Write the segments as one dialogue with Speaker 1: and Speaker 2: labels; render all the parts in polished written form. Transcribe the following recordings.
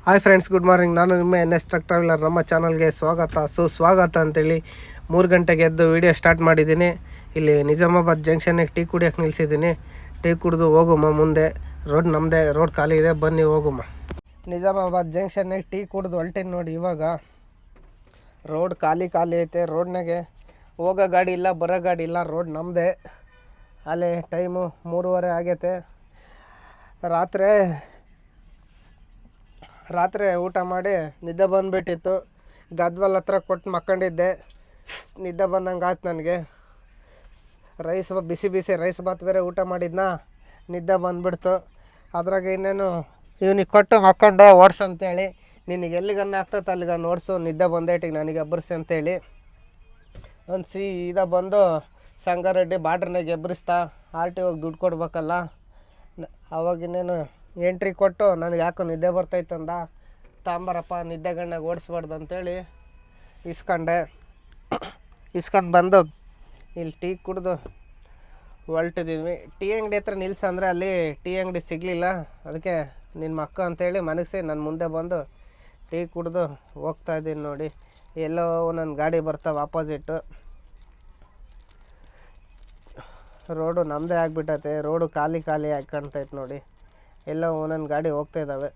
Speaker 1: Hi friends, good morning. ನಾನು ನಿಮ್ಮ NS truck traveller. ನಮ್ಮ ಚಾನಲ್ಗೆ ಸುಸ್ವಾಗತ ಅಂತೇಳಿ 3 ಗಂಟೆಗೆ ಎದ್ದು ವೀಡಿಯೋ ಸ್ಟಾರ್ಟ್ ಮಾಡಿದ್ದೀನಿ. ಇಲ್ಲಿ ನಿಜಾಮಾಬಾದ್ ಜಂಕ್ಷನ್ಗೆ ಟೀ ಕುಡಿಯೋಕೆ ನಿಲ್ಲಿಸಿದ್ದೀನಿ. ಟೀ ಕುಡಿದು ಹೋಗುಮ್ಮ ಮುಂದೆ. ರೋಡ್ ನಮ್ಮದೇ, ರೋಡ್ ಖಾಲಿ ಇದೆ, ಬನ್ನಿ ಹೋಗುಮ್ಮ. ನಿಜಾಮಾಬಾದ್ ಜಂಕ್ಷನ್ಗೆ ಟೀ ಕುಡಿದು ಹೊಲ್ಟೇನಿ ನೋಡಿ. ಇವಾಗ ರೋಡ್ ಖಾಲಿ ಐತೆ. ರೋಡ್ನಾಗೆ ಹೋಗೋ ಗಾಡಿ ಇಲ್ಲ, ಬರೋ ಗಾಡಿ ಇಲ್ಲ. ರೋಡ್ ನಮ್ಮದೇ. ಅಲ್ಲಿ ಟೈಮು 3:30 ಆಗೈತೆ. ರಾತ್ರಿ ಊಟ ಮಾಡಿ ನಿದ್ದೆ ಬಂದುಬಿಟ್ಟಿತ್ತು. ಗದ್ವಾಲ್ ಹತ್ರ ಕೊಟ್ಟು ಮಕ್ಕೊಂಡಿದ್ದೆ. ನಿದ್ದೆ ಬಂದಂಗೆ ಆಯ್ತು ನನಗೆ. ಬಿಸಿ ರೈಸ್ ಬಾತ್ ಬೇರೆ ಊಟ ಮಾಡಿದ್ನ, ನಿದ್ದೆ ಬಂದುಬಿಡ್ತು. ಅದ್ರಾಗ ಇನ್ನೇನು ಇವನಿಗೆ ಕೊಟ್ಟು ಮಕ್ಕೊಂಡೆ ಓಡಿಸಂತೇಳಿ. ನಿನಗೆ ಎಲ್ಲಿಗನ್ನ ಆಗ್ತದೆ ಅಲ್ಲಿಗನ್ನ ಓಡಿಸು, ನಿದ್ದೆ ಬಂದೇಟಿಗೆ ನನಗೆ ಎಬ್ಬರಿಸಿ ಅಂತೇಳಿ ಒಂದು ಸೀದಾ ಬಂದು ಸಂಗಾರೆಡ್ಡಿ ಬಾರ್ಡ್ರನ್ನಾಗ ಎಬ್ಬರಿಸ್ತಾ. RTOಗೆ ದುಡ್ಡು ಕೊಡ್ಬೇಕಲ್ಲ. ಅವಾಗ ಇನ್ನೇನು ಎಂಟ್ರಿ ಕೊಟ್ಟು ನನಗೆ ಯಾಕೋ ನಿದ್ದೆ ಬರ್ತೈತಂದ. ತಾಂಬರಪ್ಪ, ನಿದ್ದೆ ಗಣ್ಣಾಗ ಓಡಿಸ್ಬಾರ್ದು ಅಂತೇಳಿ ಇಸ್ಕೊಂಡು ಬಂದು ಇಲ್ಲಿ ಟೀ ಕುಡಿದು ಹೊಲ್ಟಿದ್ದೀವಿ. ಟೀ ಅಂಗಡಿ ಹತ್ರ ನಿಲ್ಸಂದರೆ ಅಲ್ಲಿ ಟೀ ಅಂಗಡಿ ಸಿಗಲಿಲ್ಲ. ಅದಕ್ಕೆ ನಿನ್ನ ಮಕ್ಕ ಅಂತೇಳಿ ಮನಗಿಸಿ ನನ್ನ ಮುಂದೆ ಬಂದು ಟೀ ಕುಡಿದು ಹೋಗ್ತಾಯಿದ್ದೀನಿ ನೋಡಿ. ಎಲ್ಲೋ ನನ್ನ ಗಾಡಿ ಬರ್ತಾವೆ ಆಪೋಸಿಟ್ಟು. ರೋಡು ನಮ್ಮದೇ ಆಗಿಬಿಟ್ಟೈತೆ. ರೋಡು ಖಾಲಿ ಆಗಿ ಕಾಣ್ತೈತೆ ನೋಡಿ. ಎಲ್ಲೋ ಒಂದೊಂದು ಗಾಡಿ ಹೋಗ್ತಾಯಿದ್ದಾವೆ.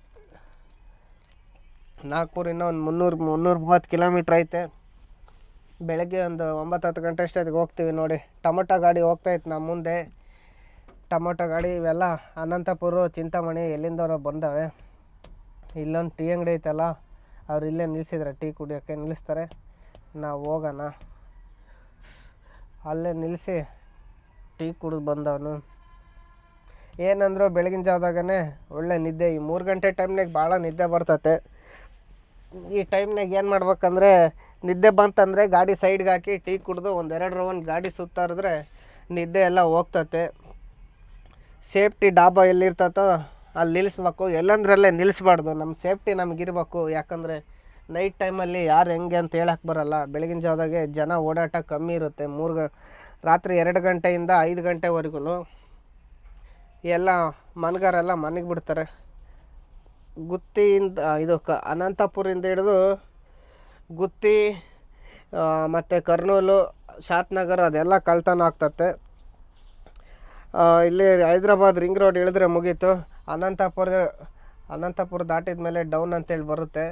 Speaker 1: ನಾಗ್ಪುರಿಂದ ಒಂದು 330 ಕಿಲೋಮೀಟ್ರ್ ಐತೆ. ಬೆಳಗ್ಗೆ ಒಂದು 9-10 ಗಂಟೆ ಅಷ್ಟೊತ್ತಿಗೆ ಹೋಗ್ತೀವಿ ನೋಡಿ. ಟೊಮೊಟೊ ಗಾಡಿ ಹೋಗ್ತಾಯಿತ್ತು ನಮ್ಮ ಮುಂದೆ. ಟೊಮೊಟೊ ಗಾಡಿ ಇವೆಲ್ಲ ಅನಂತಪುರ, ಚಿಂತಾಮಣಿ ಎಲ್ಲಿಂದವರ ಬಂದವೆ. ಇಲ್ಲೊಂದು ಟೀ ಅಂಗಡಿ ಐತಲ್ಲ, ಅವ್ರು ಇಲ್ಲೇ ನಿಲ್ಲಿಸಿದ್ರೆ ಟೀ ಕುಡಿಯೋಕ್ಕೆ ನಿಲ್ಲಿಸ್ತಾರೆ. ನಾವು ಹೋಗೋಣ. ಅಲ್ಲೇ ನಿಲ್ಲಿಸಿ ಟೀ ಕುಡಿದು ಬಂದವನು. ಏನಂದ್ರು ಬೆಳಗಿನ ಜಾವದಾಗೇ ಒಳ್ಳೆ ನಿದ್ದೆ. ಈ 3 ಗಂಟೆ ಟೈಮ್ನಾಗ ಭಾಳ ನಿದ್ದೆ ಬರ್ತತೆ. ಈ ಟೈಮ್ನಾಗ ಏನು ಮಾಡ್ಬೇಕಂದ್ರೆ, ನಿದ್ದೆ ಬಂತಂದರೆ ಗಾಡಿ ಸೈಡ್ಗೆ ಹಾಕಿ ಟೀ ಕುಡಿದು 1-2 ರೌಂಡ್ ಗಾಡಿ ಸುತ್ತಾಡಿದ್ರೆ ನಿದ್ದೆ ಎಲ್ಲ ಹೋಗ್ತತೆ. ಸೇಫ್ಟಿ ಡಾಬಾ ಎಲ್ಲಿರ್ತತೋ ಅಲ್ಲಿ ನಿಲ್ಲಿಸ್ಬೇಕು. ಎಲ್ಲಂದ್ರಲ್ಲೇ ನಿಲ್ಲಿಸ್ಬಾರ್ದು. ನಮ್ಮ ಸೇಫ್ಟಿ ನಮಗಿರ್ಬೇಕು. ಯಾಕಂದರೆ ನೈಟ್ ಟೈಮಲ್ಲಿ ಯಾರು ಹೆಂಗೆ ಅಂತ ಹೇಳಕ್ಕೆ ಬರೋಲ್ಲ. ಬೆಳಗಿನ ಜಾವದಾಗೆ ಜನ ಓಡಾಟ ಕಮ್ಮಿ ಇರುತ್ತೆ. ರಾತ್ರಿ 2 ಗಂಟೆಯಿಂದ 5 ಗಂಟೆವರೆಗೂ ಎಲ್ಲ ಮನೆಗಾರೆಲ್ಲ ಮನೆಗೆ ಬಿಡ್ತಾರೆ. ಗುತ್ತಿಯಿಂದ ಅನಂತಪುರಿಂದ ಹಿಡಿದು ಗುತ್ತಿ ಮತ್ತು ಕರ್ನೂಲು, ಶಾತ್ನಗರ ಅದೆಲ್ಲ ಕಳ್ತನ ಆಗ್ತತೆ. ಇಲ್ಲಿ ಹೈದ್ರಾಬಾದ್ ರಿಂಗ್ ರೋಡ್ ಇಳಿದ್ರೆ ಮುಗೀತು. ಅನಂತಪುರ ದಾಟಿದ ಮೇಲೆ ಡೌನ್ ಅಂತೇಳಿ ಬರುತ್ತೆ.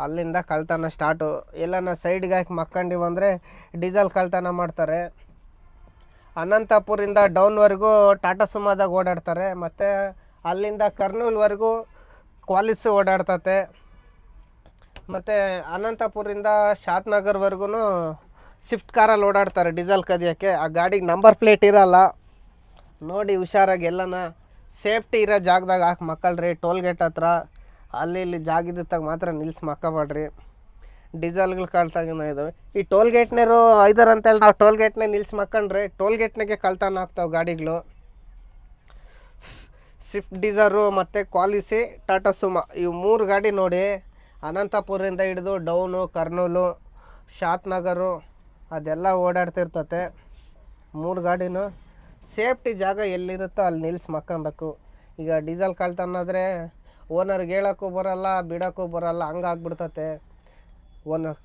Speaker 1: ಅಲ್ಲಿಂದ ಕಳ್ತನ ಸ್ಟಾರ್ಟು. ಎಲ್ಲನ ಸೈಡ್ಗೆ ಹಾಕಿ ಮಕ್ಕಂಡಿವಂದರೆ ಡೀಸೆಲ್ ಕಳ್ತನ ಮಾಡ್ತಾರೆ. ಅನಂತಪುರಿಂದ ಡೌನ್ವರೆಗೂ ಟಾಟಾ ಸುಮೋದಾಗ ಓಡಾಡ್ತಾರೆ. ಮತ್ತು ಅಲ್ಲಿಂದ ಕರ್ನೂಲ್ವರೆಗೂ ಕ್ವಾಲಿಸು ಓಡಾಡ್ತತೆ. ಮತ್ತು ಅನಂತಪುರಿಂದ ಶಾತ್ನಗರ್ವರೆಗೂ ಸ್ವಿಫ್ಟ್ ಕಾರಲ್ಲಿ ಓಡಾಡ್ತಾರೆ ಡೀಸೆಲ್ ಕದಿಯೋಕ್ಕೆ. ಆ ಗಾಡಿಗೆ ನಂಬರ್ ಪ್ಲೇಟ್ ಇರೋಲ್ಲ. ನೋಡಿ ಹುಷಾರಾಗಿ ಎಲ್ಲನ ಸೇಫ್ಟಿ ಇರೋ ಜಾಗದಾಗ ಹಾಕಿ ಮಕ್ಕಳ್ರಿ. ಟೋಲ್ಗೇಟ್ ಹತ್ರ ಅಲ್ಲಿ ಇಲ್ಲಿ ಜಾಗಿದ್ದಾಗ ಮಾತ್ರ ನಿಲ್ಸಿ ಮಕ್ಕಬೇಡ್ರಿ. ಡೀಸೆಲ್ಗಳು ಕಳ್ತನ ಇದ್ದಾವೆ. ಈ ಟೋಲ್ಗೇಟ್ನರು ಐದಾರು ಅಂತೇಳಿ ನಾವು ಟೋಲ್ಗೇಟ್ನೇ ನಿಲ್ಸಿ ಮಕ್ಕಂಡ್ರೆ ಟೋಲ್ಗೇಟ್ನಾಗೆ ಕಳ್ತನ ಆಗ್ತಾವೆ ಗಾಡಿಗಳು. ಸ್ವಿಫ್ಟ್ ಡಿಸೈರು ಮತ್ತು ಕ್ವಾಲಿಸಿ, ಟಾಟಾ ಸುಮಾ ಇವು 3 ಗಾಡಿ ನೋಡಿ. ಅನಂತಪುರದಿಂದ ಹಿಡಿದು ಡೌನು, ಕರ್ನೂಲು, ಶಾತ್ನಗರು ಅದೆಲ್ಲ ಓಡಾಡ್ತಿರ್ತತೆ. 3 ಗಾಡಿನೂ ಸೇಫ್ಟಿ ಜಾಗ ಎಲ್ಲಿರುತ್ತೋ ಅಲ್ಲಿ ನಿಲ್ಸಿ ಮಕ್ಕೊಬೇಕು. ಈಗ ಡೀಸೆಲ್ ಕಳ್ತನ ಆದರೆ ಓನರ್ಗೆ ಹೇಳೋಕ್ಕೂ ಬರೋಲ್ಲ, ಬಿಡೋಕ್ಕೂ ಬರೋಲ್ಲ. ಹಂಗಾಗ್ಬಿಡ್ತತೆ.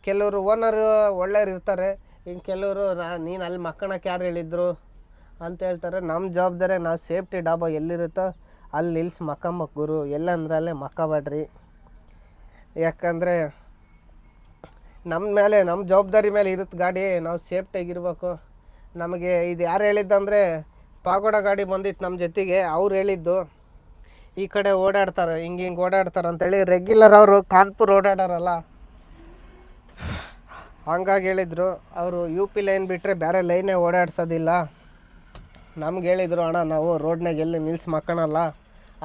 Speaker 1: ಕೆಲವರು ಓನರು ಒಳ್ಳೆಯವ್ರು ಇರ್ತಾರೆ. ಇನ್ನು ಕೆಲವರು ನೀನು ಅಲ್ಲಿ ಮಕ್ಕಳಕ್ಕೆ ಯಾರು ಹೇಳಿದ್ರು ಅಂತ ಹೇಳ್ತಾರೆ. ನಮ್ಮ ಜವಾಬ್ದಾರಿ ನಾವು ಸೇಫ್ಟಿ ಡಾಬಾ ಎಲ್ಲಿರುತ್ತೋ ಅಲ್ಲಿ ನಿಲ್ಸಿ ಮಕ್ಕಂಬೇಕು ಗುರು. ಎಲ್ಲಂದ್ರಲ್ಲೇ ಮಕ್ಕಬೇಡ್ರಿ. ಯಾಕಂದರೆ ನಮ್ಮ ಜವಾಬ್ದಾರಿ ಮೇಲೆ ಇರುತ್ತೆ ಗಾಡಿ. ನಾವು ಸೇಫ್ಟಿಯಾಗಿರ್ಬೇಕು. ನಮಗೆ ಇದು ಯಾರು ಹೇಳಿದ್ದಂದರೆ ಪಾಗೋಡ ಗಾಡಿ ಬಂದಿತ್ತು ನಮ್ಮ ಜೊತೆಗೆ. ಅವ್ರು ಹೇಳಿದ್ದು ಈ ಕಡೆ ಓಡಾಡ್ತಾರೆ, ಹಿಂಗೆ ಓಡಾಡ್ತಾರೆ ಅಂತೇಳಿ. ರೆಗ್ಯುಲರ್ ಅವರು ಕಾನ್ಪುರ್ ಓಡಾಡೋರಲ್ಲ, ಹಂಗಾಗಿ ಹೇಳಿದರು. ಅವರು UP ಲೈನ್ ಬಿಟ್ಟರೆ ಬೇರೆ ಲೈನೇ ಓಡಾಡ್ಸೋದಿಲ್ಲ. ನಮ್ಗೆ ಹೇಳಿದರು, ಅಣ್ಣ ನಾವು ರೋಡ್ನಾಗ ಎಲ್ಲಿ ನಿಲ್ಸಿ ಮಕ್ಕಳಲ್ಲ.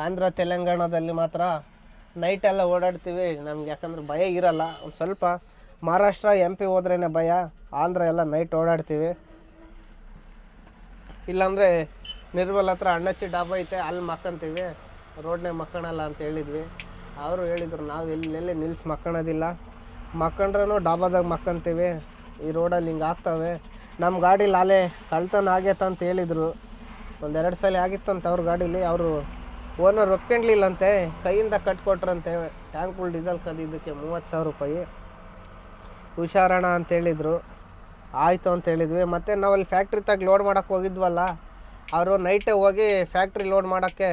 Speaker 1: ಆಂಧ್ರ ತೆಲಂಗಾಣದಲ್ಲಿ ಮಾತ್ರ ನೈಟೆಲ್ಲ ಓಡಾಡ್ತೀವಿ. ನಮ್ಗೆ ಯಾಕಂದ್ರೆ ಭಯ ಇರೋಲ್ಲ. ಒಂದು ಸ್ವಲ್ಪ ಮಹಾರಾಷ್ಟ್ರ MP ಹೋದ್ರೇ ಭಯ. ಆಂಧ್ರ ಎಲ್ಲ ನೈಟ್ ಓಡಾಡ್ತೀವಿ. ಇಲ್ಲಾಂದರೆ ನಿರ್ಮಲ್ ಹತ್ರ ಅಣ್ಣಚ್ಚಿ ಡಾಬಾ ಐತೆ, ಅಲ್ಲಿ ಮಕ್ಕಂತೀವಿ. ರೋಡ್ನಾಗ ಮಕ್ಕಳಲ್ಲ ಅಂತ ಹೇಳಿದ್ವಿ. ಅವರು ಹೇಳಿದರು ನಾವು ಎಲ್ಲೆಲ್ಲಿ ನಿಲ್ಸಿ ಮಕ್ಕಳೋದಿಲ್ಲ. ಮಕ್ಕಂಡ್ರೂ ಡಾಬಾದಾಗ ಮಕ್ಕಂತೀವಿ. ಈ ರೋಡಲ್ಲಿ ಹಿಂಗೆ ಆಗ್ತವೆ. ನಮ್ಮ ಗಾಡೀಲಿ ಅಲ್ಲೇ ಕಳ್ತನ ಆಗೈತೆ ಅಂತ ಹೇಳಿದರು. 1-2 ಸಲ ಆಗಿತ್ತಂತ ಅವ್ರ ಗಾಡೀಲಿ. ಅವರು ಓನರ್ ಒಪ್ಕೊಂಡ್ಲಿಲ್ಲಂತೆ, ಕೈಯಿಂದ ಕಟ್ಕೊಟ್ರಂತೆ. ಟ್ಯಾಂಕ್ ಫುಲ್ ಡೀಸೆಲ್ ಕದಿದ್ದಕ್ಕೆ 30,000 ರೂಪಾಯಿ. ಹುಷಾರಣ ಅಂತೇಳಿದರು, ಆಯಿತು ಅಂತೇಳಿದ್ವಿ. ಮತ್ತು ನಾವಲ್ಲಿ ಫ್ಯಾಕ್ಟ್ರಿ ತಗ ಲೋಡ್ ಮಾಡೋಕ್ಕೆ ಹೋಗಿದ್ವಲ್ಲ, ಅವರು ನೈಟೇ ಹೋಗಿ ಫ್ಯಾಕ್ಟ್ರಿ ಲೋಡ್ ಮಾಡೋಕ್ಕೆ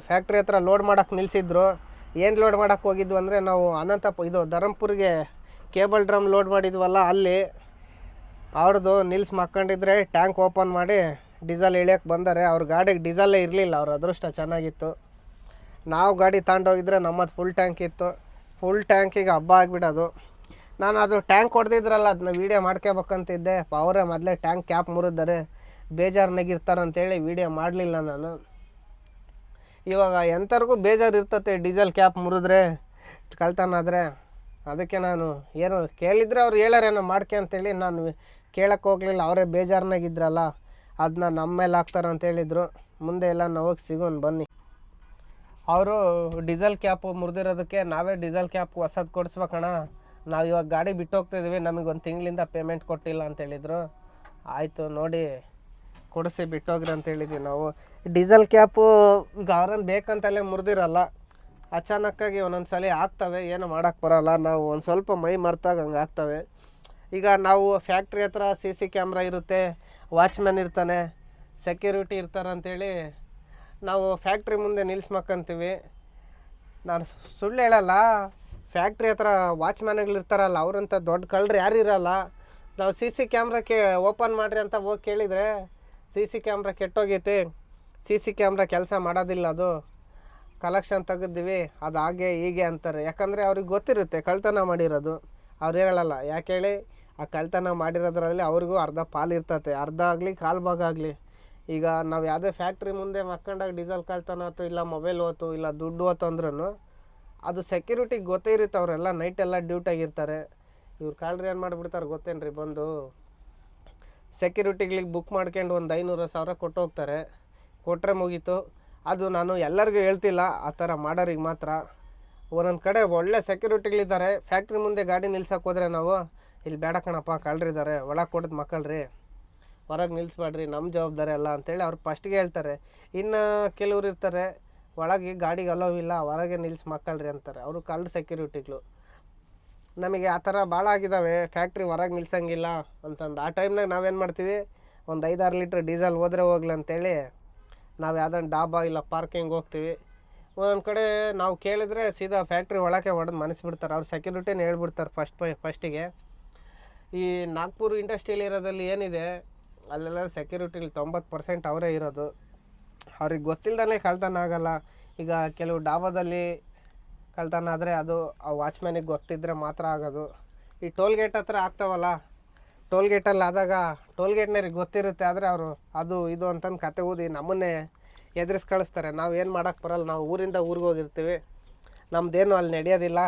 Speaker 1: ಫ್ಯಾಕ್ಟ್ರಿ ಹತ್ರ ಲೋಡ್ ಮಾಡೋಕ್ಕೆ ನಿಲ್ಲಿಸಿದ್ರು. ಏನು ಲೋಡ್ ಮಾಡೋಕ್ಕೆ ಹೋಗಿದ್ವು ಅಂದರೆ, ನಾವು ಇದು ಧರಂಪುರಿಗೆ ಕೇಬಲ್ ಡ್ರಮ್ ಲೋಡ್ ಮಾಡಿದ್ವಲ್ಲ, ಅಲ್ಲಿ ಅವ್ರದ್ದು ನಿಲ್ಸಿ ಮಕ್ಕೊಂಡಿದ್ರೆ ಟ್ಯಾಂಕ್ ಓಪನ್ ಮಾಡಿ ಡೀಸೆಲ್ ಇಳಿಯೋಕ್ಕೆ ಬಂದರೆ ಅವ್ರ ಗಾಡಿಗೆ ಡೀಸೆಲ್ಲೇ ಇರಲಿಲ್ಲ. ಅವ್ರ ಅದೃಷ್ಟ ಚೆನ್ನಾಗಿತ್ತು. ನಾವು ಗಾಡಿ ತಗೊಂಡೋಗಿದ್ರೆ ನಮ್ಮದು ಫುಲ್ ಟ್ಯಾಂಕ್ ಇತ್ತು. ಫುಲ್ ಟ್ಯಾಂಕಿಗೆ ಹಬ್ಬ ಆಗಿಬಿಡೋದು. ನಾನು ಅದು ಟ್ಯಾಂಕ್ ಹೊಡೆದಿದ್ರಲ್ಲ, ಅದನ್ನ ವೀಡಿಯೋ ಮಾಡ್ಕೋಬೇಕಂತಿದ್ದೆ. ಅವರೇ ಮೊದಲೇ ಟ್ಯಾಂಕ್ ಕ್ಯಾಪ್ ಮುರಿದ್ದಾರೆ, ಬೇಜಾರ್ನಾಗಿರ್ತಾರಂತೇಳಿ ವೀಡಿಯೋ ಮಾಡಲಿಲ್ಲ ನಾನು. ಇವಾಗ ಎಂಥವ್ರಿಗೂ ಬೇಜಾರು ಇರ್ತತೆ ಡೀಸೆಲ್ ಕ್ಯಾಪ್ ಮುರಿದ್ರೆ, ಕಳ್ತನ ಆದರೆ. ಅದಕ್ಕೆ ನಾನು ಏನು ಕೇಳಿದರೆ ಅವ್ರು ಹೇಳಾರೇನೋ ಮಾಡ್ಕೆ ಅಂತೇಳಿ ನಾನು ಕೇಳಕ್ಕೆ ಹೋಗಲಿಲ್ಲ. ಅವರೇ ಬೇಜಾರ್ನಾಗಿದ್ರಲ್ಲ, ಅದನ್ನ ನಮ್ಮ ಮೇಲೆ ಹಾಕ್ತಾರೆ ಅಂತೇಳಿದರು. ಮುಂದೆ ಎಲ್ಲ ನಾವು ಹೋಗಿ ಸಿಗೋಣ ಬನ್ನಿ. ಅವರು ಡೀಸೆಲ್ ಕ್ಯಾಪು ಮುರಿದಿರೋದಕ್ಕೆ ನಾವೇ ಡೀಸೆಲ್ ಕ್ಯಾಪ್ ಹೊಸದು ಕೊಡಿಸ್ಬೇಕಣ್ಣ, ನಾವು ಇವಾಗ ಗಾಡಿ ಬಿಟ್ಟು ಹೋಗ್ತಾಯಿದ್ವಿ, ನಮಗೆ ಒಂದು ತಿಂಗಳಿಂದ ಪೇಮೆಂಟ್ ಕೊಟ್ಟಿಲ್ಲ ಅಂತೇಳಿದರು. ಆಯಿತು ನೋಡಿ ಕೊಡಿಸಿ ಬಿಟ್ಟೋಗ್ರಿ ಅಂತೇಳಿದ್ವಿ ನಾವು. ಡೀಸೆಲ್ ಕ್ಯಾಪು ಈಗ ಅವ್ರನ್ನ ಬೇಕಂತಲೇ ಮುರಿದಿರಲ್ಲ, ಅಚಾನಕ್ಕಾಗಿ ಒಂದೊಂದು ಸಲ ಆಗ್ತವೆ, ಏನು ಮಾಡೋಕ್ಕೆ ಬರೋಲ್ಲ. ನಾವು ಒಂದು ಸ್ವಲ್ಪ ಮೈ ಮರ್ತಾಗ ಹಂಗೆ ಆಗ್ತವೆ. ಈಗ ನಾವು ಫ್ಯಾಕ್ಟ್ರಿ ಹತ್ರ CC ಕ್ಯಾಮ್ರಾ ಇರುತ್ತೆ, ವಾಚ್ಮ್ಯಾನ್ ಇರ್ತಾನೆ, ಸೆಕ್ಯೂರಿಟಿ ಇರ್ತಾರೆ ಅಂಥೇಳಿ ನಾವು ಫ್ಯಾಕ್ಟ್ರಿ ಮುಂದೆ ನಿಲ್ಲಿಸ್ಮಕ್ಕಂತೀವಿ. ನಾನು ಸುಳ್ಳು ಹೇಳಲ್ಲ, ಫ್ಯಾಕ್ಟ್ರಿ ಹತ್ರ ವಾಚ್ಮ್ಯಾನ್ಗಳಿರ್ತಾರಲ್ಲ, ಅವರಂಥ ದೊಡ್ಡ ಕಳ್ಳರು ಯಾರು ಇರೋಲ್ಲ. ನಾವು CC ಕ್ಯಾಮ್ರಾಕ್ಕೆ ಓಪನ್ ಮಾಡಿರಿ ಅಂತ ಹೋಗಿ ಕೇಳಿದರೆ CC ಕ್ಯಾಮ್ರಾ ಕೆಟ್ಟೋಗೈತಿ, CC ಕ್ಯಾಮ್ರಾ ಕೆಲಸ ಮಾಡೋದಿಲ್ಲ, ಅದು ಕಲೆಕ್ಷನ್ ತೆಗೆದಿವಿ, ಅದು ಹಾಗೆ ಹೀಗೆ ಅಂತಾರೆ. ಯಾಕಂದರೆ ಅವ್ರಿಗೆ ಗೊತ್ತಿರುತ್ತೆ ಕಳ್ತನ ಮಾಡಿರೋದು. ಅವ್ರು ಹೇಳಲ್ಲ. ಯಾಕೆ ಹೇಳಿ, ಆ ಕಳ್ತನ ಮಾಡಿರೋದ್ರಲ್ಲಿ ಅವ್ರಿಗೂ ಅರ್ಧ ಪಾಲು ಇರ್ತತೆ, ಅರ್ಧ ಆಗಲಿ ಕಾಲು ಭಾಗ ಆಗಲಿ. ಈಗ ನಾವು ಯಾವುದೇ ಫ್ಯಾಕ್ಟ್ರಿ ಮುಂದೆ ಮಕ್ಕೊಂಡಾಗ ಡೀಸೆಲ್ ಕಳ್ತನ ಆಯ್ತು, ಇಲ್ಲ ಮೊಬೈಲ್ ಹೋಯ್ತು, ಇಲ್ಲ ದುಡ್ಡು ಹೋಯ್ತು ಅಂದ್ರೂ ಅದು ಸೆಕ್ಯೂರಿಟಿಗೆ ಗೊತ್ತೇ ಇರುತ್ತೆ. ಅವರೆಲ್ಲ ನೈಟೆಲ್ಲ ಡ್ಯೂಟಿಯಾಗಿರ್ತಾರೆ. ಇವ್ರು ಕಾಲ್ರಿ ಏನು ಮಾಡಿಬಿಡ್ತಾರೆ ಗೊತ್ತೇನು ರೀ, ಬಂದು ಸೆಕ್ಯೂರಿಟಿಗಳಿಗೆ ಬುಕ್ ಮಾಡ್ಕೊಂಡು ಒಂದು 500,000 ಕೊಟ್ಟು ಹೋಗ್ತಾರೆ. ಕೊಟ್ಟರೆ ಮುಗೀತು. ಅದು ನಾನು ಎಲ್ಲರಿಗೂ ಹೇಳ್ತಿಲ್ಲ, ಆ ಥರ ಮಾಡೋರಿಗೆ ಮಾತ್ರ. ಒಂದೊಂದು ಕಡೆ ಒಳ್ಳೆ ಸೆಕ್ಯೂರಿಟಿಗಳಿದ್ದಾರೆ. ಫ್ಯಾಕ್ಟ್ರಿ ಮುಂದೆ ಗಾಡಿ ನಿಲ್ಸೋಕೆ ಹೋದರೆ ನಾವು, ಇಲ್ಲಿ ಬೇಡ ಕಣಪ್ಪ ಕಳ್ರಿದ್ದಾರೆ, ಒಳಗೆ ಕೊಡೋದು ಮಕ್ಕಳ್ರಿ, ಹೊರಗೆ ನಿಲ್ಲಿಸ್ಬೇಡ್ರಿ, ನಮ್ಮ ಜವಾಬ್ದಾರಿ ಅಲ್ಲ ಅಂತೇಳಿ ಅವ್ರು ಫಸ್ಟಿಗೆ ಹೇಳ್ತಾರೆ. ಇನ್ನು ಕೆಲವ್ರು ಇರ್ತಾರೆ, ಒಳಗೆ ಗಾಡಿಗೆ ಅಲೋವಿಲ್ಲ, ಹೊರಗೆ ನಿಲ್ಸಿ ಮಕ್ಕಳ್ರಿ ಅಂತಾರೆ. ಅವರು ಕಳ್ಳ ಸೆಕ್ಯೂರಿಟಿಗಳು. ನಮಗೆ ಆ ಥರ ಭಾಳ ಆಗಿದ್ದಾವೆ, ಫ್ಯಾಕ್ಟ್ರಿ ಹೊರಗೆ ನಿಲ್ಸಂಗಿಲ್ಲ ಅಂತಂದು. ಆ ಟೈಮ್ನಾಗ ನಾವೇನು ಮಾಡ್ತೀವಿ, ಒಂದು 5-6 ಲೀಟ್ರ್ ಡೀಸೆಲ್ ಹೋದರೆ ಹೋಗ್ಲಿ ಅಂತೇಳಿ ನಾವು ಯಾವುದೊಂದು ಡಾಬಾ ಇಲ್ಲ ಪಾರ್ಕಿಂಗ್ ಹೋಗ್ತೀವಿ. ಒಂದೊಂದು ಕಡೆ ನಾವು ಕೇಳಿದರೆ ಸೀದಾ ಫ್ಯಾಕ್ಟ್ರಿ ಒಳಗೆ ಹೊಡೆದು ಮನಸ್ಬಿಡ್ತಾರೆ. ಅವ್ರು ಸೆಕ್ಯೂರಿಟಿನ ಹೇಳ್ಬಿಡ್ತಾರೆ ಫಸ್ಟಿಗೆ. ಈ ನಾಗ್ಪುರ್ ಇಂಡಸ್ಟ್ರಿಯಲ್ ಏರಿಯಾದಲ್ಲಿ ಏನಿದೆ, ಅಲ್ಲೆಲ್ಲ ಸೆಕ್ಯೂರಿಟಿಲಿ 90% ಅವರೇ ಇರೋದು. ಅವ್ರಿಗೆ ಗೊತ್ತಿಲ್ಲದೇ ಕಳ್ತನ ಆಗೋಲ್ಲ. ಈಗ ಕೆಲವು ಡಾಬಾದಲ್ಲಿ ಕಳ್ತನ ಆದರೆ ಅದು ಆ ವಾಚ್ಮ್ಯಾನಿಗೆ ಗೊತ್ತಿದ್ದರೆ ಮಾತ್ರ ಆಗೋದು. ಈ ಟೋಲ್ ಗೇಟ್ ಹತ್ರ ಆಗ್ತಾವಲ್ಲ, ಟೋಲ್ ಗೇಟಲ್ಲಿ ಆದಾಗ ಟೋಲ್ ಗೇಟ್ನವ್ರಿಗೆ ಗೊತ್ತಿರುತ್ತೆ, ಆದರೆ ಅವರು ಅದು ಇದು ಅಂತಂದು ಕತೆ ಓದಿ ನಮ್ಮನ್ನೇ ಎದುರಿಸಿ ಕಳಿಸ್ತಾರೆ. ನಾವು ಏನು ಮಾಡೋಕ್ಕೆ ಬರಲ್ಲ, ನಾವು ಊರಿಂದ ಊರಿಗೆ ಹೋಗಿರ್ತೀವಿ, ನಮ್ಮದೇನು ಅಲ್ಲಿ ನಡೆಯೋದಿಲ್ಲ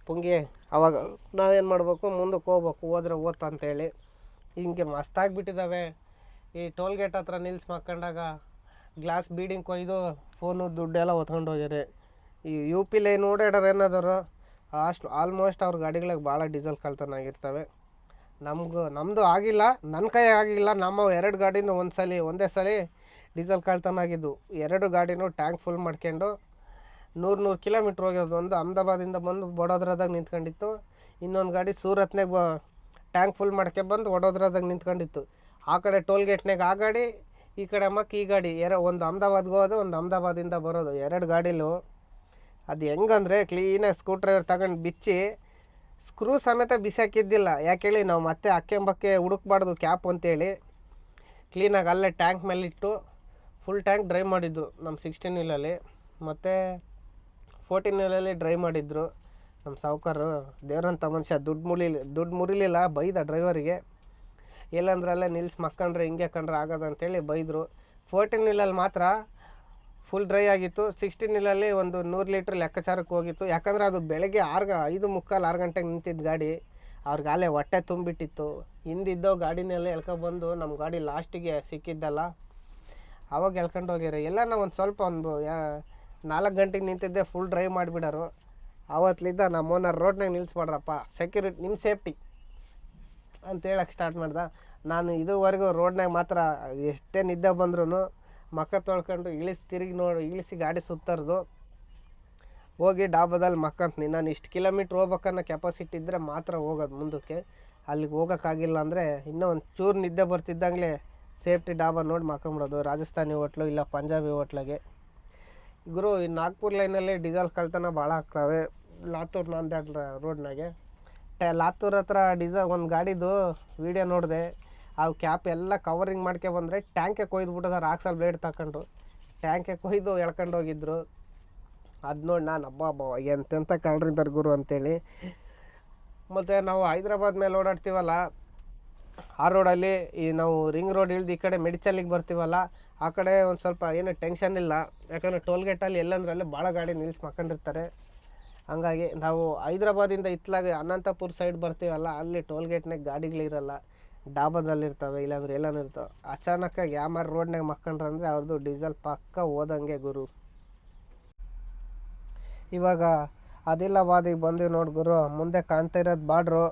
Speaker 1: ಪುಂಗಿ. ಅವಾಗ ನಾವೇನು ಮಾಡಬೇಕು, ಮುಂದಕ್ಕೆ ಹೋಗ್ಬೇಕು, ಹೋದ್ರೆ ಓದ್ತು ಅಂತೇಳಿ. ಹಿಂಗೆ ಮಸ್ತಾಗಿಬಿಟ್ಟಿದ್ದಾವೆ. ಈ ಟೋಲ್ ಗೇಟ್ ಹತ್ರ ನಿಲ್ಸಿ ಮಕ್ಕೊಂಡಾಗ ಗ್ಲಾಸ್ ಬೀಡಿಂಗ್ ಕೊಯ್ದು ಫೋನು ದುಡ್ಡೆಲ್ಲ ಹೊತ್ಕೊಂಡು ಹೋಗ್ಯಾರೆ. ಈ UP ಲೈನ್ ಓಡಾಡೋರು ಏನಾದರೂ ಆಲ್ಮೋಸ್ಟ್ ಅವ್ರ ಗಾಡಿಗಳಿಗೆ ಭಾಳ ಡೀಸೆಲ್ ಕಳ್ತನ ಆಗಿರ್ತವೆ. ನಮ್ಮದು ಆಗಿಲ್ಲ, ನನ್ನ ಕೈ ಆಗಿಲ್ಲ. ನಮ್ಮ 2 ಗಾಡಿನೂ ಒಂದೇ ಸಲ ಡೀಸೆಲ್ ಕಳ್ತನ ಆಗಿದ್ದು. 2 ಗಾಡಿನೂ ಟ್ಯಾಂಕ್ ಫುಲ್ ಮಾಡ್ಕೊಂಡು 100 ಕಿಲೋಮೀಟ್ರ್ ಹೋಗ್ಯೋದು. ಒಂದು ಅಹಮದಾಬಾದಿಂದ ಬಂದು ವಡೋದ್ರಾದಾಗ ನಿಂತ್ಕೊಂಡಿತ್ತು, ಇನ್ನೊಂದು ಗಾಡಿ ಸೂರತ್ನಾಗ ಟ್ಯಾಂಕ್ ಫುಲ್ ಮಾಡ್ಕೊಬಂದು ವಡೋದ್ರಾದಾಗ ನಿಂತ್ಕೊಂಡಿತ್ತು. ಆ ಕಡೆ ಟೋಲ್ ಗೇಟ್ನಾಗ ಆ ಗಾಡಿ, ಈ ಕಡೆ ಈ ಗಾಡಿ, ಒಂದು ಅಹಮದಾಬಾದ್ಗೆ ಹೋಗೋದು, ಒಂದು ಅಹಮದಾಬಾದಿಂದ ಬರೋದು. 2 ಗಾಡಿಲೂ ಅದು ಹೆಂಗಂದರೆ ಕ್ಲೀನಾಗಿ ಸ್ಕ್ರೂ ಡ್ರೈವರ್ ತಗೊಂಡು ಬಿಚ್ಚಿ ಸ್ಕ್ರೂ ಸಮೇತ ಬಿಸಾಕಿದ್ದಿಲ್ಲ. ಯಾಕೆ ಹೇಳಿ, ನಾವು ಮತ್ತೆ ಅಕ್ಕೆಂಬಕ್ಕೆ ಹುಡುಕ್ಬಾರ್ದು ಕ್ಯಾಪ್ ಅಂತೇಳಿ ಕ್ಲೀನಾಗಿ ಅಲ್ಲೇ ಟ್ಯಾಂಕ್ ಮೇಲಿಟ್ಟು ಫುಲ್ ಟ್ಯಾಂಕ್ ಡ್ರೈವ್ ಮಾಡಿದ್ರು. ನಮ್ಮ 16 ವೀಲಲ್ಲಿ ಮತ್ತು 14 ವೀಲಲ್ಲಿ ಡ್ರೈವ್ ಮಾಡಿದ್ರು ನಮ್ಮ ಸಾವುಕಾರರು. ದೇವ್ರಂಥ ಮನುಷ್ಯ, ದುಡ್ಡು ಮುರಿಲಿಲ್ಲ, ಬೈದ ಡ್ರೈವರಿಗೆ. ಎಲ್ಲಂದ್ರಲ್ಲೇ ನಿಲ್ಸಿ ಮಕ್ಕಂಡ್ರೆ ಹಿಂಗೆ ಕಂಡ್ರೆ ಆಗೋದಂತೇಳಿ ಬೈದರು. 14 ವೀಲಲ್ಲಿ ಮಾತ್ರ ಫುಲ್ ಡ್ರೈ ಆಗಿತ್ತು. 16 ವೀಲಲ್ಲಿ ಒಂದು 100 ಲೀಟ್ರ್ ಲೆಕ್ಕಾಚಾರಕ್ಕೆ ಹೋಗಿತ್ತು. ಯಾಕಂದರೆ ಅದು ಬೆಳಗ್ಗೆ 5:45-6 ಗಂಟೆಗೆ ನಿಂತಿದ್ದು ಗಾಡಿ. ಅವ್ರಿಗೆ ಅಲ್ಲೇ ಹೊಟ್ಟೆ ತುಂಬಿಟ್ಟಿತ್ತು. ಹಿಂದಿದ್ದೋ ಗಾಡಿನೆಲ್ಲ ಎಳ್ಕೊಬಂದು ನಮ್ಮ ಗಾಡಿ ಲಾಸ್ಟಿಗೆ ಸಿಕ್ಕಿದ್ದಲ್ಲ, ಅವಾಗ ಎಳ್ಕೊಂಡು ಹೋಗ್ಯಾರೆ. ಎಲ್ಲ ನಾವು ಒಂದು 4 ಗಂಟೆಗೆ ನಿಂತಿದ್ದೆ, ಫುಲ್ ಡ್ರೈವ್ ಮಾಡಿಬಿಡೋರು. ಆವತ್ತಲಿದ್ದ ನಮ್ಮ ಓನರ್ ರೋಡ್ನಾಗ ನಿಲ್ಲಿಸ್ಬೇಡ್ರಪ್ಪ, ಸೆಕ್ಯೂರಿಟಿ ನಿಮ್ಮ ಸೇಫ್ಟಿ ಅಂತ ಹೇಳಕ್ಕೆ ಸ್ಟಾರ್ಟ್ ಮಾಡ್ದೆ. ನಾನು ಇದುವರೆಗೂ ರೋಡ್ನಾಗ ಮಾತ್ರ ಎಷ್ಟೇ ನಿದ್ದೆ ಬಂದ್ರೂ ಮಕ್ಕ ತೊಳ್ಕೊಂಡು ಇಳಿಸಿ ಗಾಡಿ ಸುತ್ತರ್ದು. ಹೋಗಿ ಡಾಬಾದಲ್ಲಿ ಮಕ್ಕಂತೀನಿ. ನಾನು ಇಷ್ಟು ಕಿಲೋಮೀಟ್ರ್ ಹೋಗ್ಬೇಕನ್ನೋ ಕೆಪಾಸಿಟಿ ಇದ್ದರೆ ಮಾತ್ರ ಹೋಗೋದು ಮುಂದಕ್ಕೆ. ಅಲ್ಲಿಗೆ ಹೋಗೋಕ್ಕಾಗಿಲ್ಲ ಅಂದರೆ ಇನ್ನೂ ಒಂದು ಚೂರು ನಿದ್ದೆ ಬರ್ತಿದ್ದಂಗೆ ಸೇಫ್ಟಿ ಡಾಬಾ ನೋಡಿ ಮಕ್ಕೊಂಬಿಡೋದು. ರಾಜಸ್ಥಾನಿ ಹೋಟ್ಲು ಇಲ್ಲ ಪಂಜಾಬಿ ಹೋಟ್ಲಿಗೆ. ಗುರು ಈ ನಾಗ್ಪುರ್ ಲೈನಲ್ಲಿ ಡೀಸೆಲ್ ಕಳ್ತನ ಭಾಳ ಆಗ್ತವೆ. ಲಾತೂರ್ ನಾಂದೇಡ್ ರೋಡ್ನಾಗೆ ಲಾತೂರ್ ಹತ್ರ ಒಂದು ಗಾಡಿದು ವೀಡಿಯೋ ನೋಡಿದೆ. ಆ ಕ್ಯಾಪ್ ಎಲ್ಲ ಕವರಿಂಗ್ ಬಂದರೆ ಟ್ಯಾಂಕೆ ಕೊಯ್ದುಬಿಟ್ಟಿದ್ದಾರೆ ಆಕ್ಸಲ್ ಬ್ಲೇಡ್ ತಗೊಂಡು. ಟ್ಯಾಂಕೆ ಕೊಯ್ದು ಎಳ್ಕೊಂಡು ಹೋಗಿದ್ರು. ಅದು ನೋಡಿ ನಾನು ಹಬ್ಬ ಎಂತೆಂಥ ಕಳ್ರಿದ್ದಾರೆ ಗುರು ಅಂತೇಳಿ. ಮತ್ತು ನಾವು ಹೈದ್ರಾಬಾದ್ ಮೇಲೆ ಓಡಾಡ್ತೀವಲ್ಲ, ಆ ರೋಡಲ್ಲಿ ಈ ನಾವು ರಿಂಗ್ ರೋಡ್ ಇಳ್ದು ಈ ಕಡೆ ಮೆಡಿಚಲ್ಲಿಗೆ ಬರ್ತೀವಲ್ಲ, ಆ ಕಡೆ ಒಂದು ಸ್ವಲ್ಪ ಏನು ಟೆನ್ಷನ್ ಇಲ್ಲ. ಯಾಕಂದರೆ ಟೋಲ್ಗೇಟಲ್ಲಿ ಎಲ್ಲಂದ್ರಲ್ಲಿ ಭಾಳ ಗಾಡಿ ನಿಲ್ಲಿಸಿ ಮಕ್ಕೊಂಡಿರ್ತಾರೆ. ಹಂಗಾಗಿ ನಾವು ಹೈದ್ರಾಬಾದಿಂದ ಇತ್ಲಾಗೆ ಅನಂತಪುರ ಸೈಡ್ ಬರ್ತೀವಲ್ಲ, ಅಲ್ಲಿ ಟೋಲ್ಗೇಟ್ನಾಗ ಗಾಡಿಗಳಿರಲ್ಲ, ಡಾಬಾದಲ್ಲಿರ್ತವೆ, ಇಲ್ಲಾಂದ್ರೆ ಎಲ್ಲನೂ ಇರ್ತವೆ. ಅಚಾನಕ್ಕಾಗಿ ಯಾಮಾರು ರೋಡ್ನಾಗ ಮಕ್ಕೊಂಡ್ರಂದರೆ ಅವ್ರದ್ದು ಡೀಸೆಲ್ ಪಕ್ಕ ಓದಂಗೆ ಗುರು. ಇವಾಗ ಆದಿಲಾಬಾದಿಗೆ ಬಂದೀವಿ ನೋಡಿ ಗುರು. ಮುಂದೆ ಕಾಣ್ತಾ ಇರೋದು ಬಾರ್ಡ್ರು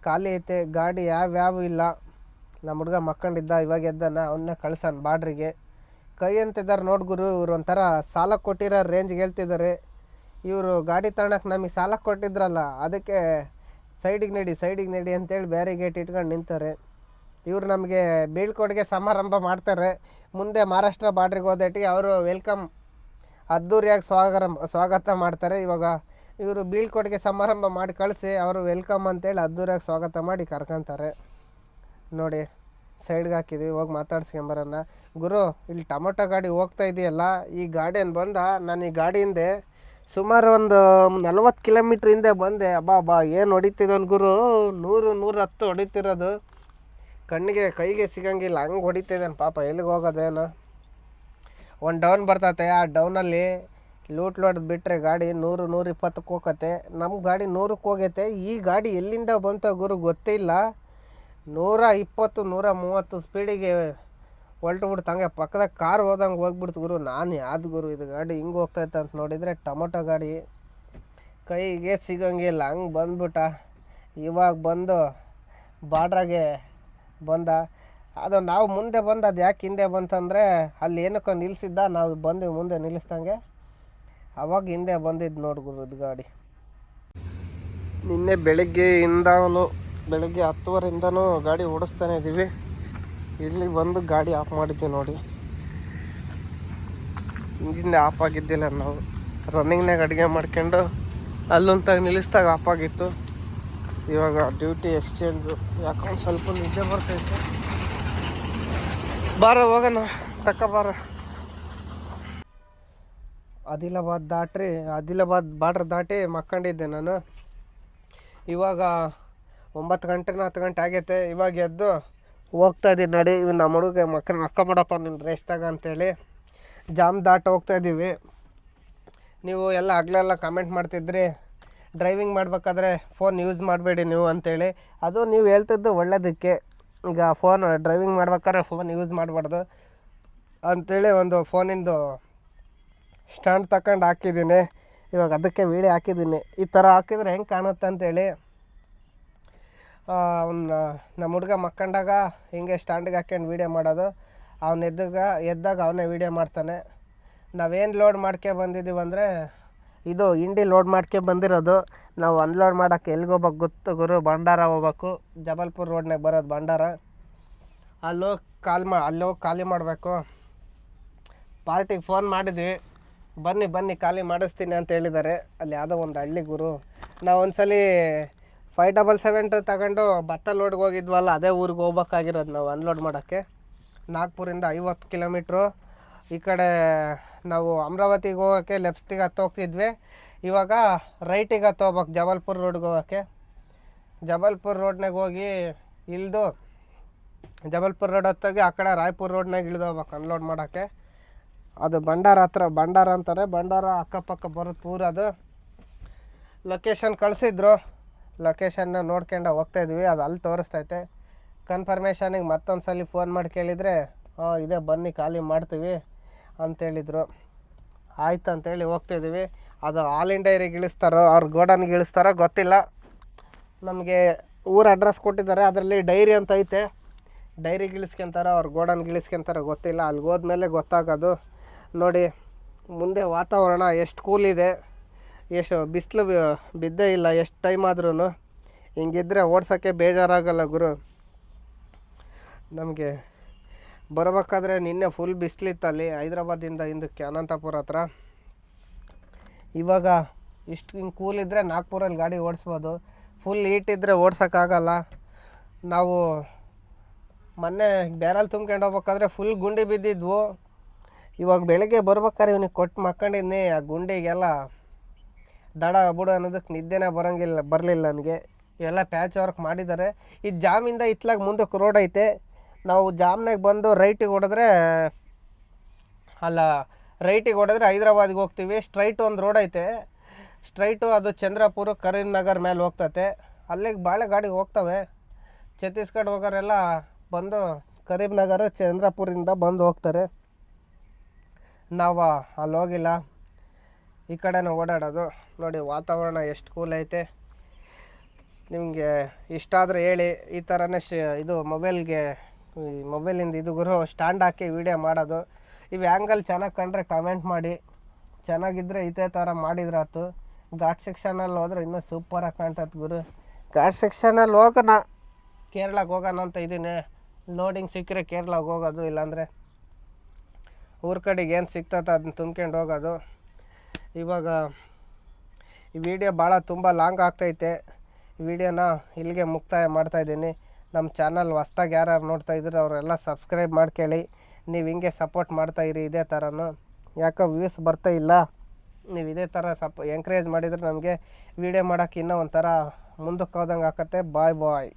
Speaker 1: ಖಾಲಿ ಐತೆ, ಗಾಡಿ ಯಾವ್ಯಾವು ಇಲ್ಲ. ನಮ್ಮ ಹುಡುಗ ಮಕ್ಕೊಂಡಿದ್ದ, ಇವಾಗ ಎದ್ದಾನ, ಅವನ್ನ ಕಳ್ಸನ್ ಬಾರ್ಡ್ರಿಗೆ. ಕೈ ಅಂತಿದ್ದಾರೆ ನೋಡಿ ಗುರು. ಇವ್ರು ಒಂಥರ ಸಾಲ ಕೊಟ್ಟಿರೋ ರೇಂಜ್ಗೆ ಹೇಳ್ತಿದ್ದಾರೆ. ಇವರು ಗಾಡಿ ತಗೊಳಕ್ಕೆ ನಮಗೆ ಸಾಲ ಕೊಟ್ಟಿದ್ರಲ್ಲ, ಅದಕ್ಕೆ ಸೈಡಿಗೆ ನಡಿ ಅಂತೇಳಿ ಬ್ಯಾರಿಗೇಟ್ ಇಟ್ಕೊಂಡು ನಿಂತಾರೆ. ಇವರು ನಮಗೆ ಬೀಳ್ಕೊಡುಗೆ ಸಮಾರಂಭ ಮಾಡ್ತಾರೆ. ಮುಂದೆ ಮಹಾರಾಷ್ಟ್ರ ಬಾರ್ಡ್ರಿಗೆ ಹೋದಟ್ಟಿಗೆ ಅವರು ವೆಲ್ಕಮ್ ಅದ್ದೂರಿಯಾಗಿ ಸ್ವಾಗತ ಮಾಡ್ತಾರೆ. ಇವಾಗ ಇವರು ಬೀಳ್ಕೊಡುಗೆ ಸಮಾರಂಭ ಮಾಡಿ ಕಳಿಸಿ ಅವರು ವೆಲ್ಕಮ್ ಅಂತೇಳಿ ಅದ್ದೂರಿಯಾಗಿ ಸ್ವಾಗತ ಮಾಡಿ ಕರ್ಕೊತಾರೆ ನೋಡಿ. ಸೈಡ್ಗೆ ಹಾಕಿದ್ವಿ, ಹೋಗಿ ಮಾತಾಡ್ಸ್ಕೊಂಬರೋಣ. ಗುರು ಇಲ್ಲಿ ಟೊಮೊಟೊ ಗಾಡಿ ಹೋಗ್ತಾ ಇದೆಯಲ್ಲ, ಈ ಗಾಡಿಯನ್ನು ಬಂದ ನಾನು ಈ ಗಾಡಿ ಹಿಂದೆ ಸುಮಾರು ಒಂದು 40 ಕಿಲೋಮೀಟ್ರ್ ಹಿಂದೆ ಬಂದೆ. ಅಬ್ಬಾ ಏನು ಹೊಡಿತಿದ್ದನು ಗುರು, 100-110 ಹೊಡಿತಿರೋದು. ಕಣ್ಣಿಗೆ ಕೈಗೆ ಸಿಗಂಗಿಲ್ಲ, ಹಂಗೆ ಹೊಡಿತಿದ್ದಾನೆ ಪಾಪ. ಎಲ್ಲಿಗೆ ಹೋಗೋದೇನೋ. ಒಂದು ಡೌನ್ ಬರ್ತತೆ, ಆ ಡೌನಲ್ಲಿ ಲೂಟ್ ಲೋಡ್ ಬಿಟ್ಟರೆ ಗಾಡಿ 100-120ಕ್ಕೆ ಹೋಗತ್ತೆ. ನಮ್ಮ ಗಾಡಿ 100ಕ್ಕೆ ಹೋಗೈತೆ. ಈ ಗಾಡಿ ಎಲ್ಲಿಂದ ಬಂತ ಗುರು ಗೊತ್ತಿಲ್ಲ. 120-130 ಸ್ಪೀಡಿಗೆ ಹೊಲ್ಟುಬಿಡ್ತು. ಹಂಗೆ ಪಕ್ಕದಾಗ ಕಾರ್ ಹೋದಂಗೆ ಹೋಗ್ಬಿಡ್ತು ಗುರು. ನಾನು ಯಾವ್ದು ಗುರು ಇದು ಗಾಡಿ ಹಿಂಗೆ ಹೋಗ್ತೈತೆ ಅಂತ ನೋಡಿದರೆ ಟೊಮೊಟೊ ಗಾಡಿ ಕೈಗೆ ಸಿಗಂಗಿಲ್ಲ, ಹಂಗೆ ಬಂದ್ಬಿಟ್ಟ. ಇವಾಗ ಬಂದು ಬಾರ್ಡ್ರಾಗೆ ಬಂದ. ಅದು ನಾವು ಮುಂದೆ ಬಂದು ಅದು ಯಾಕೆ ಹಿಂದೆ ಬಂತಂದರೆ ಅಲ್ಲಿ ಏನಕ್ಕೋ ನಿಲ್ಲಿಸಿದ್ದ, ನಾವು ಬಂದು ಮುಂದೆ ನಿಲ್ಲಿಸ್ದಂಗೆ ಅವಾಗ ಹಿಂದೆ ಬಂದಿದ್ದು ನೋಡಿ ಗುರು ಇದು ಗಾಡಿ. ನಿನ್ನೆ ಬೆಳಗ್ಗೆ 10:30 ಗಾಡಿ ಓಡಿಸ್ತಾನೆ ಇದ್ದೀವಿ. ಇಲ್ಲಿ ಬಂದು ಗಾಡಿ ಆಫ್ ಮಾಡಿದ್ವಿ ನೋಡಿ. ಇಂಜಿನ್ ಆಫ್ ಆಗಿದ್ದಿಲ್ಲ, ನಾವು ರನ್ನಿಂಗ್ನಾಗ ಅಡುಗೆ ಮಾಡ್ಕೊಂಡು ಅಲ್ಲೊಂತಾಗ ನಿಲ್ಲಿಸ್ದಾಗ ಆಫ್ ಆಗಿತ್ತು. ಇವಾಗ ಡ್ಯೂಟಿ ಎಕ್ಸ್ಚೇಂಜು. ಯಾಕಂದ್ರೆ ಸ್ವಲ್ಪ ನಿದ್ದೆ ಬರ್ತೈತೆ. ಬಾರ ಹೋಗೋಣ, ಬಾರ. ಆದಿಲಾಬಾದ್ ಬಾರ್ಡ್ರ್ ದಾಟಿ ಮಕ್ಕೊಂಡಿದ್ದೆ ನಾನು. ಇವಾಗ 9 ಗಂಟೆ 10 ಗಂಟೆ ಆಗೈತೆ. ಇವಾಗ ಎದ್ದು ಹೋಗ್ತಾಯಿದ್ದೀನಿ ನಡಿ. ಇವು ನಮ್ಮ ಹುಡುಗ ಮಕ್ಕಬೇಡಪ್ಪ ನೀನು ರೇಸ್ದಾಗ ಅಂತೇಳಿ ಜಾಮ್ ದಾಟ ಹೋಗ್ತಾಯಿದ್ದೀವಿ. ನೀವು ಎಲ್ಲ ಹಗಲೆಲ್ಲ ಕಮೆಂಟ್ ಮಾಡ್ತಿದ್ರಿ ಡ್ರೈವಿಂಗ್ ಮಾಡಬೇಕಾದ್ರೆ ಫೋನ್ ಯೂಸ್ ಮಾಡಬೇಡಿ ನೀವು ಅಂತೇಳಿ. ಅದು ನೀವು ಹೇಳ್ತಿದ್ದು ಒಳ್ಳೆಯದಕ್ಕೆ. ಈಗ ಡ್ರೈವಿಂಗ್ ಮಾಡ್ಬೇಕಾದ್ರೆ ಫೋನ್ ಯೂಸ್ ಮಾಡಬಾರ್ದು ಅಂಥೇಳಿ ಒಂದು ಫೋನಿಂದು ಸ್ಟ್ಯಾಂಡ್ ತಗೊಂಡು ಹಾಕಿದ್ದೀನಿ. ಇವಾಗ ಅದಕ್ಕೆ ವೀಡಿಯೋ ಹಾಕಿದ್ದೀನಿ. ಈ ಥರ ಹಾಕಿದ್ರೆ ಹೆಂಗೆ ಕಾಣುತ್ತೆ ಅಂತೇಳಿ. ನಮ್ಮ ಹುಡುಗ ಮಕ್ಕಂಡಾಗ ಹಿಂಗೆ ಸ್ಟ್ಯಾಂಡಿಗೆ ಹಾಕ್ಯಂಡು ವೀಡಿಯೋ ಮಾಡೋದು. ಎದ್ದಾಗ ಅವನೇ ವೀಡಿಯೋ ಮಾಡ್ತಾನೆ. ನಾವೇನು ಲೋಡ್ ಬಂದಿದ್ದೀವಿ ಅಂದರೆ ಇದು ಇಂಡಿ ಲೋಡ್ ಬಂದಿರೋದು. ನಾವು ಅನ್ಲೋಡ್ ಮಾಡೋಕ್ಕೆ ಎಲ್ಲಿಗೆ ಹೋಗ್ಬೇಕು ಗೊತ್ತು ಗುರು? ಭಂಡಾರ ಹೋಗ್ಬೇಕು. ಜಬಲ್ಪುರ್ ರೋಡ್ನಾಗ ಬರೋದು ಭಂಡಾರ. ಅಲ್ಲೋಗಿ ಖಾಲಿ ಮಾಡಬೇಕು. ಪಾರ್ಟಿಗೆ ಫೋನ್ ಮಾಡಿದ್ವಿ, ಬನ್ನಿ ಖಾಲಿ ಮಾಡಿಸ್ತೀನಿ ಅಂತ ಹೇಳಿದ್ದಾರೆ. ಅಲ್ಲಿ ಯಾವುದೋ ಒಂದು ಹಳ್ಳಿ ಗುರು. ನಾವು ಒಂದ್ಸಲ 577 ತಗೊಂಡು ಭತ್ತ ಲೋಡ್ಗೆ ಹೋಗಿದ್ವಲ್ಲ, ಅದೇ ಊರಿಗೆ ಹೋಗ್ಬೇಕಾಗಿರೋದು ನಾವು ಅನ್ಲೋಡ್ ಮಾಡೋಕ್ಕೆ. ನಾಗ್ಪುರಿಂದ 50 ಕಿಲೋಮೀಟ್ರು. ಈ ಕಡೆ ನಾವು ಅಮರಾವತಿಗೆ ಹೋಗೋಕ್ಕೆ ಲೆಫ್ಟಿಗೆ ಹೋಗ್ತಿದ್ವಿ. ಇವಾಗ ರೈಟಿಗೆ ಹೋಗ್ಬೇಕು ಜಬಲ್ಪುರ್ ರೋಡ್ಗೆ ಹೋಗೋಕ್ಕೆ. ಜಬಲ್ಪುರ್ ರೋಡ್ನಾಗ ಹೋಗಿ ಇಳಿದು ಜಬಲ್ಪುರ್ ರೋಡ್ ಹೊತ್ತೋಗಿ ಆ ಕಡೆ ರಾಯ್ಪುರ್ ರೋಡ್ನಾಗ ಇಳಿದು ಹೋಗ್ಬೇಕು ಅನ್ಲೋಡ್ ಮಾಡೋಕ್ಕೆ. ಅದು ಭಂಡಾರ ಭಂಡಾರ ಅಂತಾರೆ. ಭಂಡಾರ ಅಕ್ಕಪಕ್ಕ ಬರುತ್ತೆ ಊರು. ಅದು ಲೊಕೇಶನ್ ಕಳಿಸಿದ್ರು. ಲೊಕೇಶನ್ನ ನೋಡ್ಕೊಂಡು ಹೋಗ್ತಾಯಿದ್ವಿ. ಅದು ಅಲ್ಲಿ ತೋರಿಸ್ತೈತೆ. ಕನ್ಫರ್ಮೇಷನಿಗೆ ಮತ್ತೊಂದು ಸಲ ಫೋನ್ ಮಾಡಿ ಕೇಳಿದರೆ ಇದೇ ಬನ್ನಿ ಖಾಲಿ ಮಾಡ್ತೀವಿ ಅಂತೇಳಿದರು. ಆಯ್ತು ಅಂತೇಳಿ ಹೋಗ್ತಾಯಿದ್ದೀವಿ. ಅದು ಆಲ್ ಇಂಡಿಯಾರಿಗೆ ಇಳಿಸ್ತಾರೋ ಅವ್ರ ಗೋಡನ್ಗೆ ಇಳಿಸ್ತಾರೋ ಗೊತ್ತಿಲ್ಲ. ನಮಗೆ ಊರ ಅಡ್ರೆಸ್ ಕೊಟ್ಟಿದ್ದಾರೆ, ಅದರಲ್ಲಿ ಡೈರಿ ಅಂತ ಐತೆ. ಡೈರಿಗೆ ಇಳಿಸ್ಕೊಂತಾರೋ ಅವ್ರ ಗೋಡನ್ಗೆ ಇಳಿಸ್ಕೊಂತಾರೋ ಗೊತ್ತಿಲ್ಲ. ಅಲ್ಲಿಗೆ ಹೋದ್ಮೇಲೆ ಗೊತ್ತಾಗೋದು. ನೋಡಿ ಮುಂದೆ ವಾತಾವರಣ ಎಷ್ಟು ಕೂಲ್ ಇದೆ. ಎಷ್ಟು ಬಿಸಿಲು ಬಿದ್ದೇ ಇಲ್ಲ, ಎಷ್ಟು ಟೈಮ್ ಆದ್ರೂ ಹಿಂಗಿದ್ರೆ ಓಡ್ಸೋಕ್ಕೆ ಬೇಜಾರಾಗಲ್ಲ ಗುರು. ನಮಗೆ ಬರಬೇಕಾದ್ರೆ ನಿನ್ನೆ ಫುಲ್ ಬಿಸಿಲಿತ್ತಲ್ಲಿ ಹೈದ್ರಾಬಾದಿಂದ ಹಿಂದಕ್ಕೆ ಅನಂತಪುರ ಹತ್ರ. ಇವಾಗ ಇಷ್ಟು ಹಿಂಗೆ ಕೂಲ್ ಇದ್ದರೆ ನಾಗ್ಪುರಲ್ಲಿ ಗಾಡಿ ಓಡಿಸ್ಬೋದು. ಫುಲ್ ಹೀಟ್ ಇದ್ದರೆ ಓಡ್ಸೋಕ್ಕಾಗಲ್ಲ. ನಾವು ಮೊನ್ನೆ ಬ್ಯಾರಲ್ಲಿ ತುಂಬ್ಕೊಂಡು ಹೋಗ್ಬೇಕಾದ್ರೆ ಫುಲ್ ಗುಂಡಿ ಬಿದ್ದಿದ್ವು. ಇವಾಗ ಬೆಳಗ್ಗೆ ಬರ್ಬೇಕಾದ್ರೆ ಇವನಿಗೆ ಕೊಟ್ಟು ಮಕ್ಕೊಂಡಿದ್ನಿ. ಆ ಗುಂಡಿಗೆಲ್ಲ ದಡ ಬುಡ ಅನ್ನೋದಕ್ಕೆ ನಿದ್ದೆನೇ ಬರಲಿಲ್ಲ ನನಗೆ. ಇವೆಲ್ಲ ಪ್ಯಾಚ್ ವರ್ಕ್ ಮಾಡಿದ್ದಾರೆ. ಈ ಜಾಮಿಂದ ಇತ್ಲಾಗ ಮುಂದಕ್ಕೆ ರೋಡ್ ಐತೆ. ನಾವು ಜಾಮ್ನಾಗ ಬಂದು ರೈಟಿಗೆ ಹೊಡೆದ್ರೆ ಹೈದ್ರಾಬಾದಿಗೆ ಹೋಗ್ತೀವಿ. ಸ್ಟ್ರೈಟು ಒಂದು ರೋಡ್ ಐತೆ, ಸ್ಟ್ರೈಟು ಅದು ಚಂದ್ರಪುರ ಕರೀಂನಗರ್ ಮೇಲೆ ಹೋಗ್ತತೆ. ಅಲ್ಲಿಗೆ ಭಾಳ ಗಾಡಿ ಹೋಗ್ತವೆ. ಛತ್ತೀಸ್ಗಢ ಹೋಗೋರೆಲ್ಲ ಬಂದು ಕರೀಂನಗರ ಚಂದ್ರಪುರಿಂದ ಬಂದು ಹೋಗ್ತಾರೆ. ನಾವು ಅಲ್ಲಿ ಹೋಗಿಲ್ಲ, ಈ ಕಡೆನೇ ಓಡಾಡೋದು. ನೋಡಿ ವಾತಾವರಣ ಎಷ್ಟು ಕೂಲ್ ಐತೆ. ನಿಮಗೆ ಇಷ್ಟ ಆದರೆ ಹೇಳಿ. ಈ ಥರನೇ ಇದು ಮೊಬೈಲಿಂದ ಇದು ಗುರು ಸ್ಟ್ಯಾಂಡ್ ಹಾಕಿ ವೀಡಿಯೋ ಮಾಡೋದು. ಇವು ಆ್ಯಂಗಲ್ ಚೆನ್ನಾಗಿ ಕಂಡ್ರೆ ಕಮೆಂಟ್ ಮಾಡಿ. ಚೆನ್ನಾಗಿದ್ದರೆ ಇದೇ ಥರ ಮಾಡಿದ್ರಾತು. ಘಾಟ್ ಸೆಕ್ಷನಲ್ಲಿ ಹೋದ್ರೆ ಇನ್ನೂ ಸೂಪರಾಗಿ ಕಾಣ್ತದೆ ಗುರು. ಘಾಟ್ ಸೆಕ್ಷನಲ್ಲಿ ಹೋಗೋಣ, ಕೇರಳಕ್ಕೆ ಹೋಗೋಣ ಅಂತ ಇದ್ದೀನಿ. ಲೋಡಿಂಗ್ ಸಿಕ್ಕರೆ ಕೇರಳಕ್ಕೆ ಹೋಗೋದು, ಇಲ್ಲಾಂದರೆ ಊರ ಕಡೆಗೆ ಏನು ಸಿಗ್ತದೆ ಅದನ್ನ ತುಂಬ್ಕೊಂಡು ಹೋಗೋದು. ಇವಾಗ ಈ ವಿಡಿಯೋ ತುಂಬ ಲಾಂಗ್ ಆಗ್ತೈತೆ. ಈ ವಿಡಿಯೋನ ಇಲ್ಲಿಗೆ ಮುಕ್ತಾಯ ಮಾಡ್ತಾಯಿದ್ದೀನಿ. ನಮ್ಮ ಚಾನಲ್ ಹೊಸ್ದಾಗಿ ಯಾರು ನೋಡ್ತಾಯಿದ್ರು ಅವರೆಲ್ಲ ಸಬ್ಸ್ಕ್ರೈಬ್ ಮಾಡ್ಕೊಳ್ಳಿ. ನೀವು ಹಿಂಗೆ ಸಪೋರ್ಟ್ ಮಾಡ್ತಾಯಿರಿ ಇದೇ ಥರನೂ. ಯಾಕೋ ವ್ಯೂಸ್ ಬರ್ತಾ ಇಲ್ಲ. ನೀವು ಇದೇ ಥರ ಎಂಕರೇಜ್ ಮಾಡಿದರೆ ನಮಗೆ ವೀಡಿಯೋ ಮಾಡೋಕ್ಕೆ ಇನ್ನೂ ಒಂಥರ ಮುಂದಕ್ಕೆ ಹೋದಂಗೆ ಆಕತ್ತೆ. ಬಾಯ್.